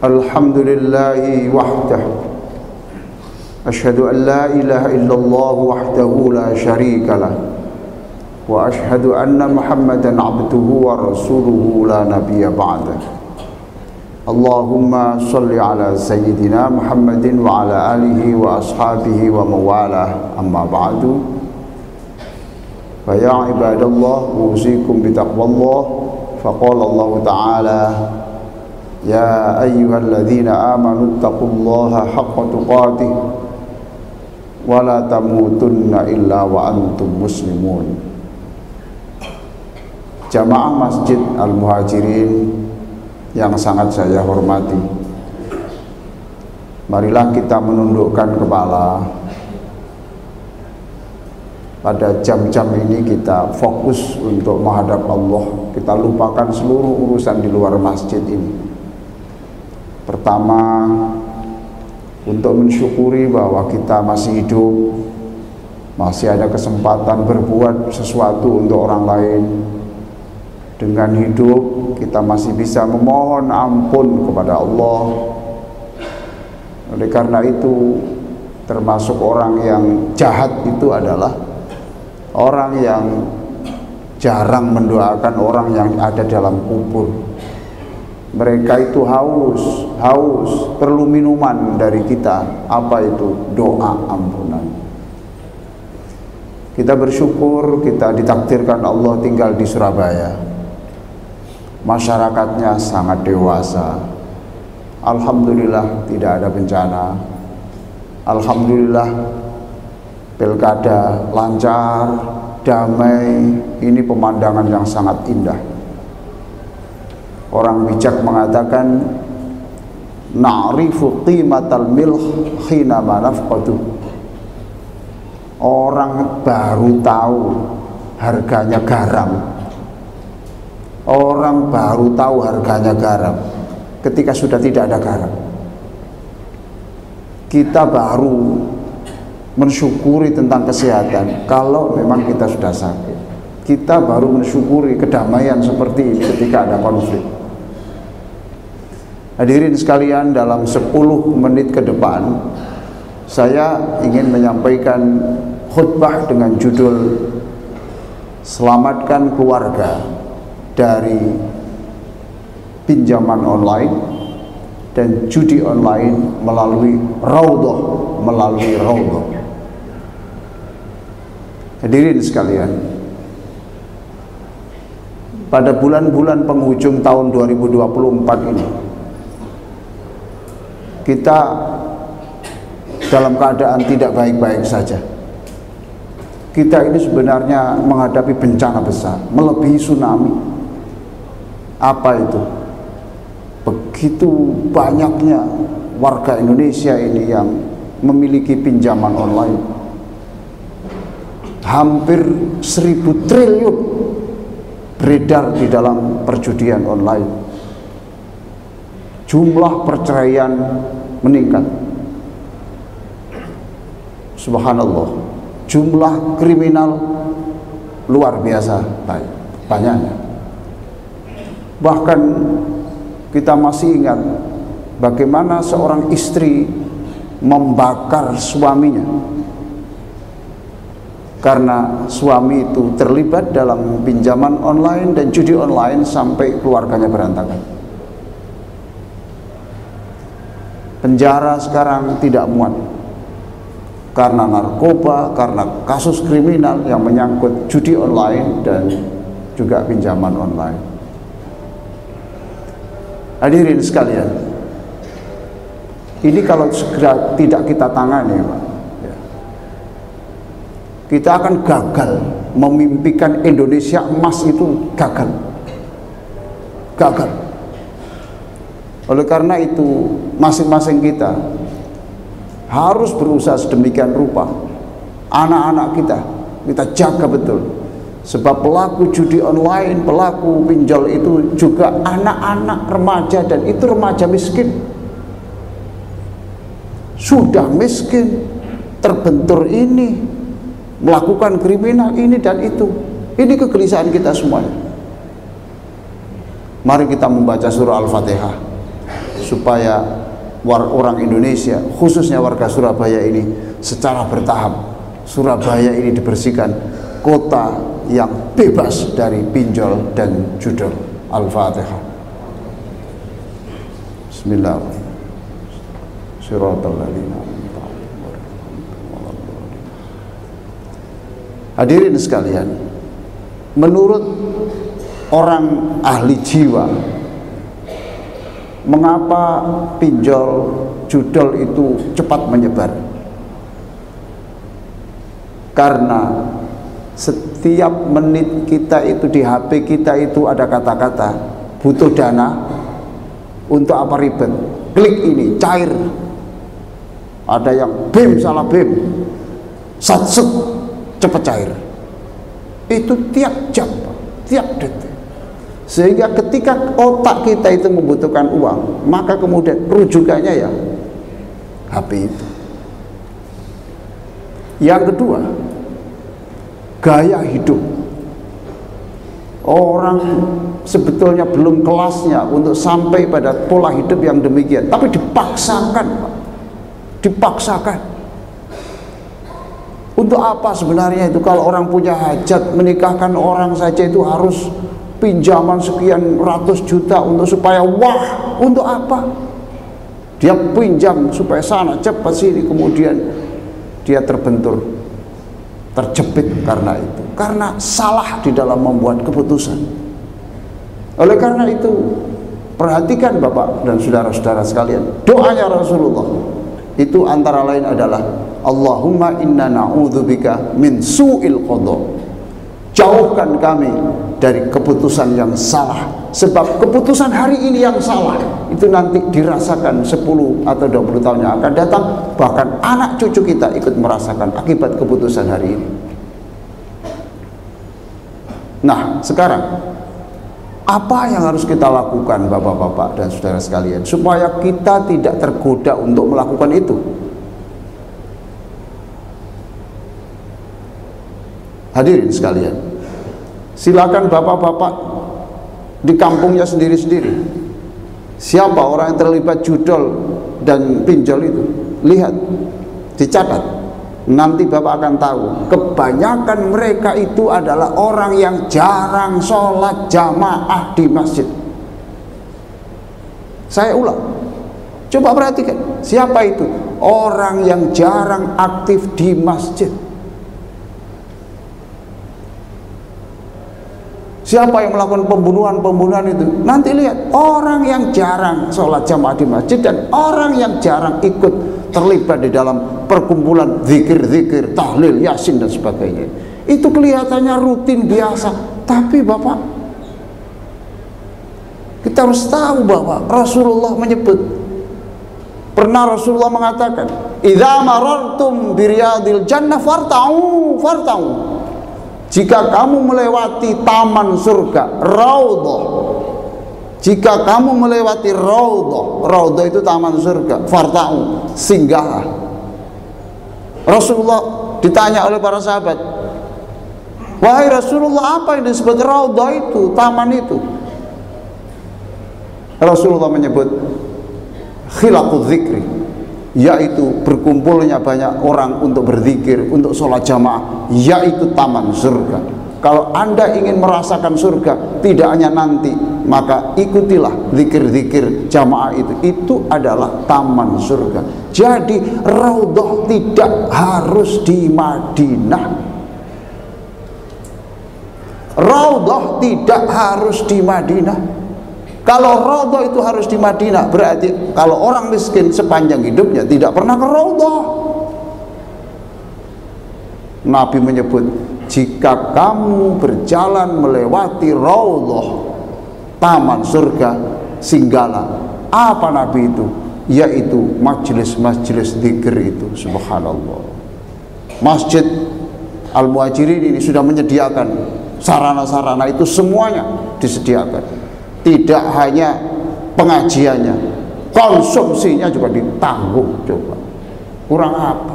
Alhamdulillahi wahdah. Asyhadu an la ilaha illallah wahdahu la syarika lah. Wa asyhadu anna Muhammadan abduhu wa rasuluhu la nabiyya ba'dah. Allahumma salli ala sayyidina Muhammadin wa ala alihi wa ashabihi wa mawalah, amma ba'du. Fa ya ibadallah, usikum bitaqwallah. Faqala Allah ta'ala: Ya ayyuhalladzina amanu taqullaha haqqa tuqatih wa la tamutunna illa wa antum muslimun. Jamaah Masjid Al-Muhajirin yang sangat saya hormati, marilah kita menundukkan kepala. Pada jam-jam ini kita fokus untuk menghadap Allah. Kita lupakan seluruh urusan di luar masjid ini. Pertama, untuk mensyukuri bahwa kita masih hidup, masih ada kesempatan berbuat sesuatu untuk orang lain. Dengan hidup kita masih bisa memohon ampun kepada Allah. Oleh karena itu, termasuk orang yang jahat itu adalah orang yang jarang mendoakan orang yang ada dalam kubur. Mereka itu haus, perlu minuman dari kita. Apa itu? Doa ampunan. Kita bersyukur kita ditakdirkan Allah tinggal di Surabaya. Masyarakatnya sangat dewasa. Alhamdulillah tidak ada bencana. Alhamdulillah pilkada lancar, damai. Ini pemandangan yang sangat indah. Orang bijak mengatakan, na'rifu qimatal milh khina ma nafqadu. Orang baru tahu harganya garam. Orang baru tahu harganya garam ketika sudah tidak ada garam. Kita baru mensyukuri tentang kesehatan kalau memang kita sudah sakit. Kita baru mensyukuri kedamaian seperti ini ketika ada konflik. Hadirin sekalian, dalam 10 menit ke depan saya ingin menyampaikan khutbah dengan judul Selamatkan Keluarga dari Pinjaman Online dan Judi Online melalui Raudhah. Hadirin sekalian, pada bulan-bulan penghujung tahun 2024 ini kita dalam keadaan tidak baik-baik saja. Kita ini sebenarnya menghadapi bencana besar, melebihi tsunami. Apa itu? Begitu banyaknya warga Indonesia ini yang memiliki pinjaman online. Hampir 1.000 triliun beredar di dalam perjudian online. Jumlah perceraian meningkat. Subhanallah. Jumlah kriminal luar biasa banyaknya. Bahkan kita masih ingat bagaimana seorang istri membakar suaminya karena suami itu terlibat dalam pinjaman online dan judi online sampai keluarganya berantakan. Penjara sekarang tidak muat karena narkoba, karena kasus kriminal yang menyangkut judi online dan juga pinjaman online. Hadirin sekalian, ini kalau segera tidak kita tangani, Pak, kita akan gagal memimpikan Indonesia emas. Itu gagal. Oleh karena itu, masing-masing kita harus berusaha sedemikian rupa. Anak-anak kita jaga betul. Sebab pelaku judi online, pelaku pinjol itu juga anak-anak remaja, dan itu remaja miskin. Sudah miskin, terbentur ini, melakukan kriminal ini dan itu. Ini kegelisahan kita semuanya. Mari kita membaca surah Al-Fatihah. supaya orang Indonesia, khususnya warga Surabaya ini secara bertahap, Surabaya ini dibersihkan, kota yang bebas dari pinjol dan judol. Al-Fatihah. Bismillahirrahmanirrahim. Shiratal ladzina an'amta 'alaihim. Hadirin sekalian, menurut orang ahli jiwa, mengapa pinjol judol itu cepat menyebar? Karena setiap menit kita itu di HP kita itu ada kata-kata butuh dana. Untuk apa ribet? Klik ini cair. Ada yang BIM salah BIM, satset cepat cair. Itu tiap jam, tiap detik. Sehingga ketika otak kita itu membutuhkan uang, maka kemudian rujukannya ya HP itu. Yang kedua, gaya hidup. Orang sebetulnya belum kelasnya untuk sampai pada pola hidup yang demikian, tapi dipaksakan, Pak. Dipaksakan. Untuk apa sebenarnya itu? Kalau orang punya hajat menikahkan orang saja itu harus pinjaman sekian ratus juta untuk supaya wah, untuk apa? Dia pinjam supaya sana cepat sini, kemudian dia terbentur, terjepit karena itu, karena salah di dalam membuat keputusan. Oleh karena itu, perhatikan Bapak dan saudara-saudara sekalian, doanya Rasulullah itu antara lain adalah Allahumma inna na'udzubika min su'il qadha. Jauhkan kami dari keputusan yang salah, sebab keputusan hari ini yang salah itu nanti dirasakan 10 atau 20 tahun yang akan datang, bahkan anak cucu kita ikut merasakan akibat keputusan hari ini. Nah, sekarang apa yang harus kita lakukan Bapak-bapak dan saudara sekalian supaya kita tidak tergoda untuk melakukan itu? Hadirin sekalian, silakan Bapak-bapak di kampungnya sendiri-sendiri, siapa orang yang terlibat judol dan pinjol itu, lihat, dicatat, nanti Bapak akan tahu kebanyakan mereka itu adalah orang yang jarang sholat jamaah di masjid. Saya ulang, coba perhatikan, siapa itu? Orang yang jarang aktif di masjid. Siapa yang melakukan pembunuhan itu? Nanti lihat, orang yang jarang sholat jamaah di masjid dan orang yang jarang ikut terlibat di dalam perkumpulan zikir-zikir, tahlil, yasin dan sebagainya. Itu kelihatannya rutin biasa, tapi Bapak, kita harus tahu bahwa Rasulullah menyebut, pernah Rasulullah mengatakan, idza marartum biriyadil jannah farta'u. Jika kamu melewati taman surga, raudhah. Jika kamu melewati raudhah itu taman surga, farta'u, singgahlah. Rasulullah ditanya oleh para sahabat, wahai Rasulullah, apa yang disebut raudhah itu, taman itu? Rasulullah menyebut khilaqudz dzikri, yaitu berkumpulnya banyak orang untuk berzikir, untuk sholat jamaah, yaitu taman surga. Kalau Anda ingin merasakan surga, tidak hanya nanti, maka ikutilah zikir-zikir jamaah itu adalah taman surga. Jadi raudhah tidak harus di Madinah, raudhah tidak harus di Madinah. Kalau raudhah itu harus di Madinah, berarti kalau orang miskin sepanjang hidupnya tidak pernah ke raudhah. Nabi menyebut, jika kamu berjalan melewati raudhah, taman surga, singgahlah. Apa Nabi itu? Yaitu majelis-majelis zikir itu. Subhanallah. Masjid Al-Muhajirin ini sudah menyediakan sarana-sarana itu, semuanya disediakan. Tidak hanya pengajiannya, konsumsinya juga ditanggung. Coba, kurang apa?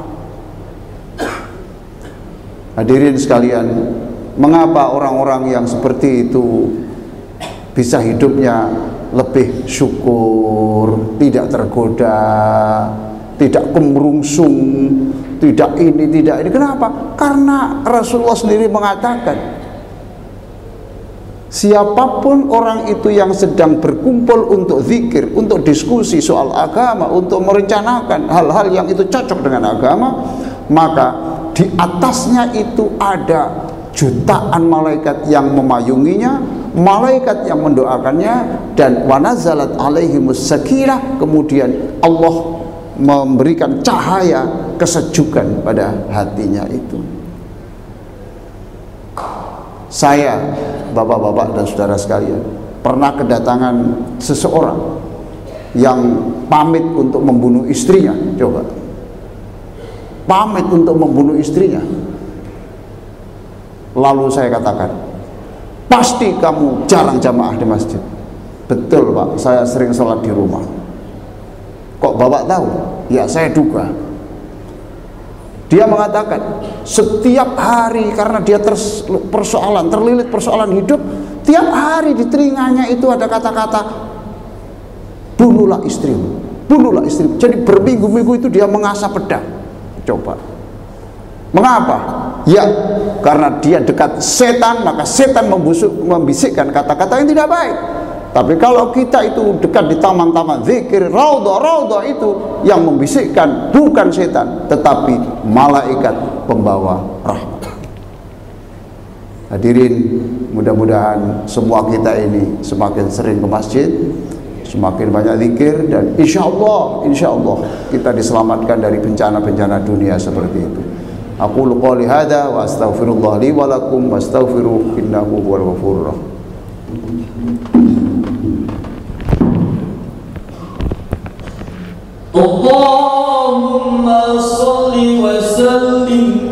Hadirin sekalian, mengapa orang-orang yang seperti itu bisa hidupnya lebih syukur makmur, tidak tergoda, tidak kemerungsung, tidak ini, tidak ini. Kenapa? Karena Rasulullah sendiri mengatakan, siapapun orang itu yang sedang berkumpul untuk zikir, untuk diskusi soal agama, untuk merencanakan hal-hal yang itu cocok dengan agama, maka di atasnya itu ada jutaan malaikat yang memayunginya, malaikat yang mendoakannya, dan wanazalat alaihimus sakinah, kemudian Allah memberikan cahaya kesejukan pada hatinya itu. Saya, bapak-bapak dan saudara sekalian, pernah kedatangan seseorang yang pamit untuk membunuh istrinya. Coba, pamit untuk membunuh istrinya. Lalu saya katakan, pasti kamu jarang jamaah di masjid. Betul Pak, saya sering sholat di rumah. Kok Bapak tahu? Ya saya duga. Dia mengatakan setiap hari, karena dia terlilit persoalan hidup, tiap hari di telinganya itu ada kata-kata bunuhlah istrimu, bunuhlah istrimu. Jadi berminggu-minggu itu dia mengasah pedang. Coba, mengapa? Ya, karena dia dekat setan, maka setan membisikkan kata-kata yang tidak baik. Tapi kalau kita itu dekat di taman-taman zikir, raudhah itu yang membisikkan bukan setan, tetapi malaikat pembawa rahmat. Hadirin, mudah-mudahan semua kita ini semakin sering ke masjid, semakin banyak zikir, dan insya Allah kita diselamatkan dari bencana-bencana dunia seperti itu. Aku qouli hadza wa astaghfirullah li wa lakum wastaghfiruhu innahu huwal ghafurur rahim. Allahumma salli wa sallim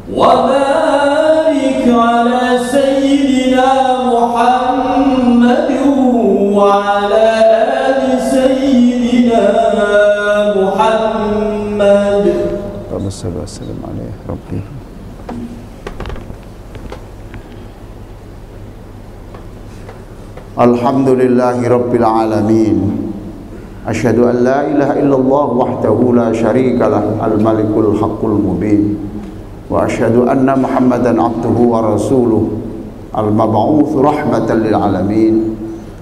wa barik ala sayyidina Muhammad wa ala ali sayyidina Muhammad. Allahumma salli alaihi rabbi. Alhamdulillahi rabbil alamin. Asyhadu an la ilaha illallah wahdahu la syarika lah, al-malikul haqqul mubin. Wa asyhadu anna Muhammadan abduhu wa rasuluh, al-mab'uts rahmatan lil alamin.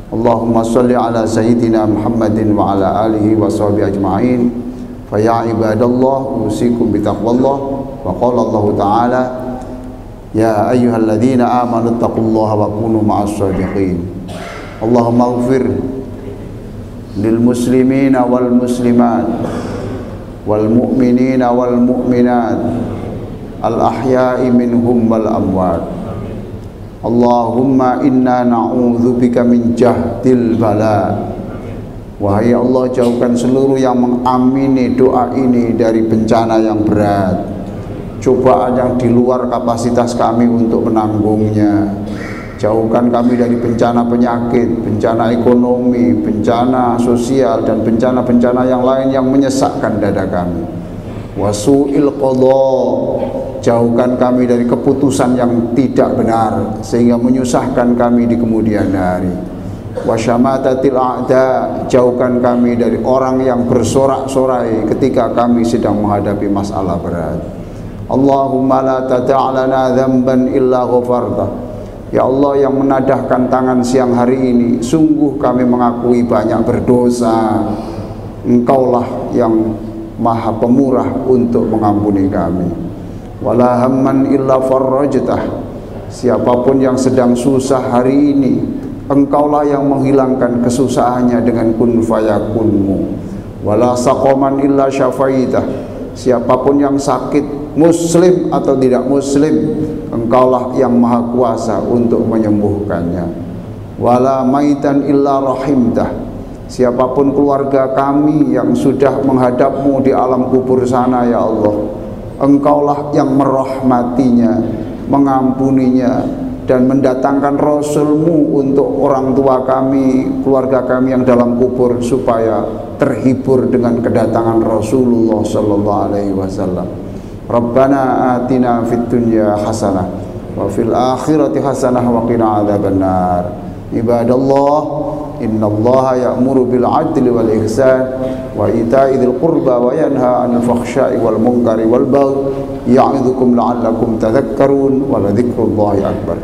Allahumma shalli ala sayyidina Muhammadin wa ala alihi wa sahbihi ajma'in. Fa ya ibadallah, usikum bi taqwallah. Wa qala Allah ta'ala, ya ayyuhalladzina amanu taqullaha wa kunu ma'as shadiqin. Allahumma ighfir lil muslimina wal muslimat wal mu'minina wal mu'minat al ahya'i minhum wal amwat. Allahumma inna na'udzubika min jahdil bala. Wahai Allah, jauhkan seluruh yang mengamini doa ini dari bencana yang berat, cobaan yang di luar kapasitas kami untuk menanggungnya. Jauhkan kami dari bencana penyakit, bencana ekonomi, bencana sosial, dan bencana-bencana yang lain yang menyesakkan dada kami. Wasu'il qadha, jauhkan kami dari keputusan yang tidak benar sehingga menyusahkan kami di kemudian hari. Wasyamatatil a'da, jauhkan kami dari orang yang bersorak-sorai ketika kami sedang menghadapi masalah berat. Allahumma la tada'lana dzamban illa ghafartah. Ya Allah yang menadahkan tangan siang hari ini, sungguh kami mengakui banyak berdosa. Engkaulah yang maha pemurah untuk mengampuni kami. Wala hamman illa farrajtah, siapapun yang sedang susah hari ini, Engkaulah yang menghilangkan kesusahannya dengan kun fayakunmu. Wala saqaman illa syafaitah, siapapun yang sakit, muslim atau tidak muslim, Engkaulah yang maha kuasa untuk menyembuhkannya. Wala maitan illa rahimtah, siapapun keluarga kami yang sudah menghadapmu di alam kubur sana, ya Allah, Engkaulah yang merahmatinya, mengampuninya, dan mendatangkan Rasul-Mu untuk orang tua kami, keluarga kami yang dalam kubur, supaya terhibur dengan kedatangan Rasulullah sallallahu alaihi wasallam. Rabbana atina fid dunya hasanah wa fil akhirati hasanah wa qina adzabannar. Ibadallah, innallaha ya'muru bil 'adli wal ihsan wa ita'i dzil qurba wa yanha 'anil fakhsya'i wal munkari wal baghi ya'idzukum la'allakum tadhakkarun wa la dzikrullahi akbar.